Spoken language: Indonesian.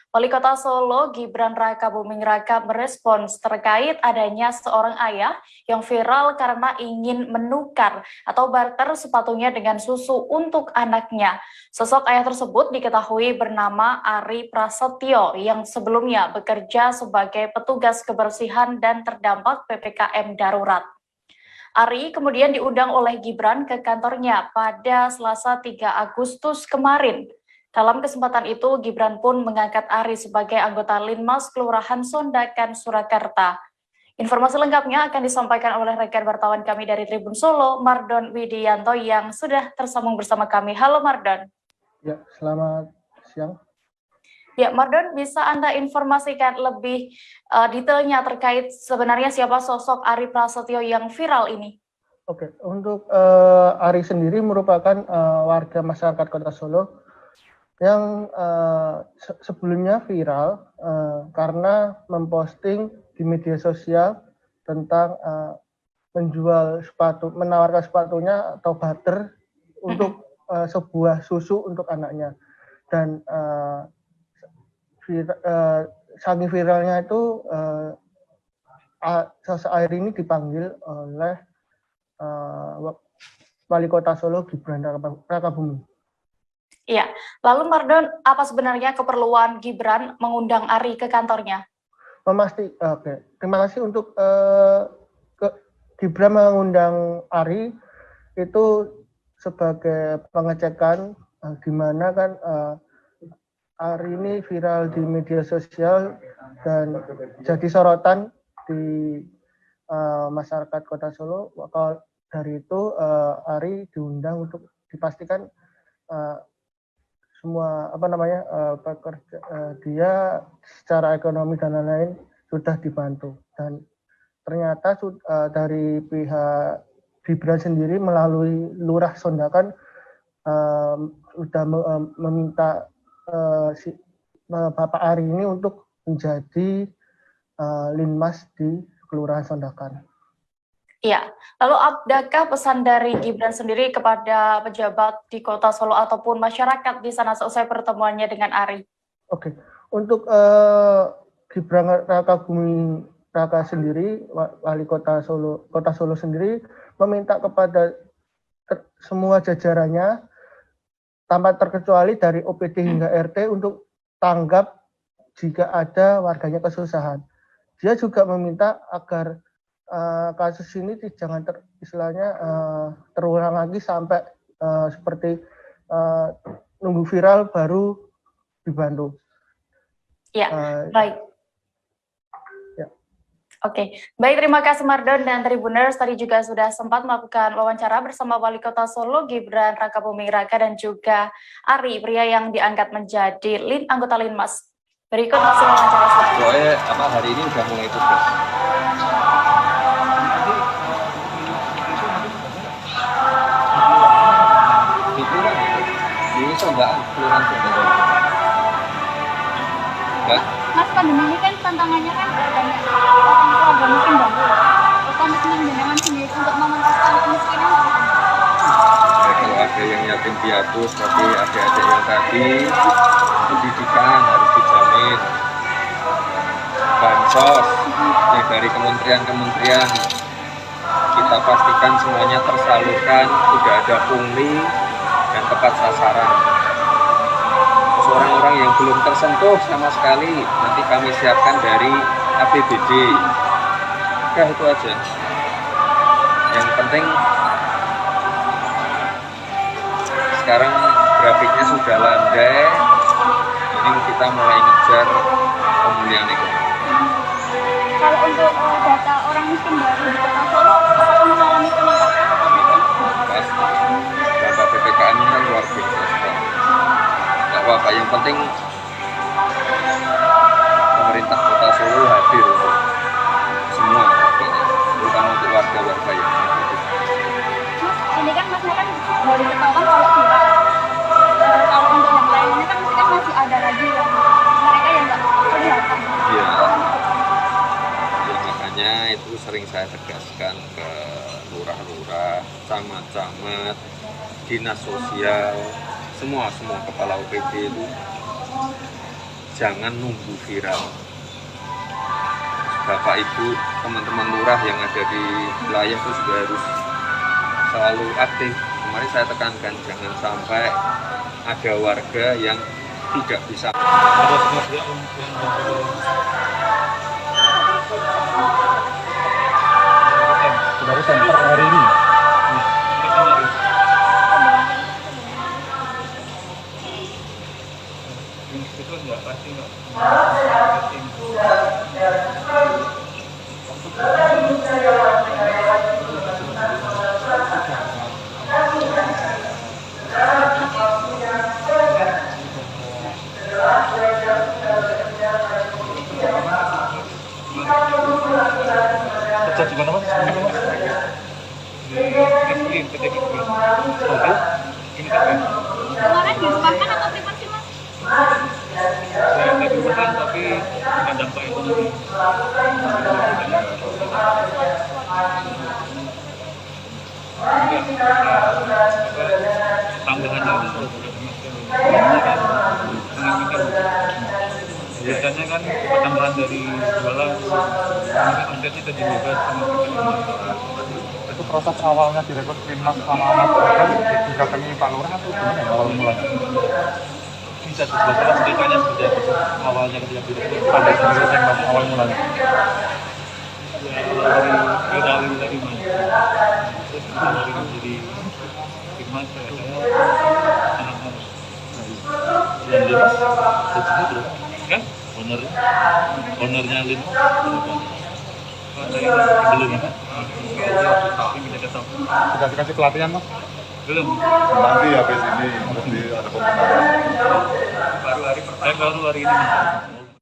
Wali Kota Solo, Gibran Rakabuming Raka merespons terkait adanya seorang ayah yang viral karena ingin menukar atau barter sepatunya dengan susu untuk anaknya. Sosok ayah tersebut diketahui bernama Ari Prasetyo yang sebelumnya bekerja sebagai petugas kebersihan dan terdampak PPKM darurat. Ari kemudian diundang oleh Gibran ke kantornya pada Selasa 3 Agustus kemarin. Dalam kesempatan itu, Gibran pun mengangkat Ari sebagai anggota Linmas Kelurahan Sondakan, Surakarta. Informasi lengkapnya akan disampaikan oleh rekan wartawan kami dari Tribun Solo, Mardon Widianto yang sudah tersambung bersama kami. Halo Mardon. Ya, selamat siang. Ya, Mardon, bisa Anda informasikan lebih detailnya terkait sebenarnya siapa sosok Ari Prasetyo yang viral ini? Oke, untuk Ari sendiri merupakan warga masyarakat Kota Solo yang sebelumnya viral karena memposting di media sosial tentang menjual sepatu, menawarkan sepatunya atau barter untuk sebuah susu untuk anaknya. Dan saking viralnya itu sosok air ini dipanggil oleh Wali Kota Solo Gibran Rakabuming. Iya, lalu Mardon, apa sebenarnya keperluan Gibran mengundang Ari ke kantornya? Oke. Terima kasih untuk Gibran mengundang Ari itu sebagai pengecekan gimana kan Ari ini viral di media sosial dan jadi sorotan di masyarakat Kota Solo. Kalau dari itu Ari diundang untuk dipastikan semua pekerja dia secara ekonomi dan lain-lain sudah dibantu, dan ternyata dari pihak Gibran sendiri melalui Lurah Sondakan sudah meminta Bapak Ari ini untuk menjadi Linmas di Kelurahan Sondakan. Iya, lalu adakah pesan dari Gibran sendiri kepada pejabat di Kota Solo ataupun masyarakat di sana selesai pertemuannya dengan Ari? Oke, untuk Gibran Rakabuming Raka sendiri, Wali Kota Solo sendiri meminta kepada semua jajarannya tanpa terkecuali dari OPD hingga RT untuk tanggap jika ada warganya kesusahan. Dia juga meminta agar kasus ini jangan terulang lagi sampai seperti nunggu viral baru dibantu. Ya, baik. Ya. Oke, baik, terima kasih Mardon dan Tribuners. Tadi juga sudah sempat melakukan wawancara bersama Wali Kota Solo Gibran Rakabuming Raka dan juga Ari, pria yang diangkat menjadi anggota Linmas. Berikut hasil wawancara saya. Pokoknya hari ini udah mulai tugas. Mas, pandemi ini kan tantangannya kan banyak orang tua gak miskin banget. Komitmen jenengan sendiri untuk mementaskan kemiskinan. Ya, kalau ada yang yatim piatu seperti adik-adik yang tadi, pendidikan harus dijamin, bansos yang dari kementerian-kementerian kita pastikan semuanya tersalurkan, tidak ada pungli dan tepat sasaran. Orang-orang yang belum tersentuh sama sekali nanti kami siapkan dari APBD. Udah itu aja. Yang penting sekarang grafiknya sudah landai, jadi kita mulai ngejar pemulihan ekonomi. Kalau untuk data orang miskin baru di Kota Solo, apakah mengalami peningkatan? Dampak PPKM ini kan luar biasa sekali. Apa yang penting pemerintah Kota Solo hadir untuk semua, terutama untuk warga-warga yang Mas, ini kan masnya kan baru ketahuan kalau viral. Kalau untuk yang lainnya kan mesti kan masih ada lagi yang mereka yang nggak kelihatan. Iya. Ya, makanya itu sering saya tegaskan ke lurah-lurah, camat-camat, dinas sosial, semua kepala OPD itu jangan nunggu viral. Bapak Ibu, teman-teman lurah yang ada di wilayah itu juga harus selalu aktif. Kemarin saya tekankan jangan sampai ada warga yang tidak bisa. Baru center hari ini. Itu enggak pasti enggak. Kerja di mana, Mas? Di PT Oke. Ini kan. Kemarin dirumahkan atau privasi Mas? Saya di rumah tapi dengan dampak ekonomi. Tambahannya biasanya kan tambahan dari jualan ada kita juga sama Itu proses awalnya direkrut Linmas sama Mas Gibran didatangi Pak Lurah atau gimana ya awal mulanya? bisa disebutkan ceritanya seperti apa sih awalnya ketika direkrut Pada direkrut yang Mas awal mulanya. dari mana terus dari jadi firman saya anak-anak Dan Linmas, gajinya berapa? kan ownernya Lin belum tapi kita ketemu Sudah dikasih pelatihan, Mas? belum Nanti habis ini, nanti ada pembenaran. baru hari ini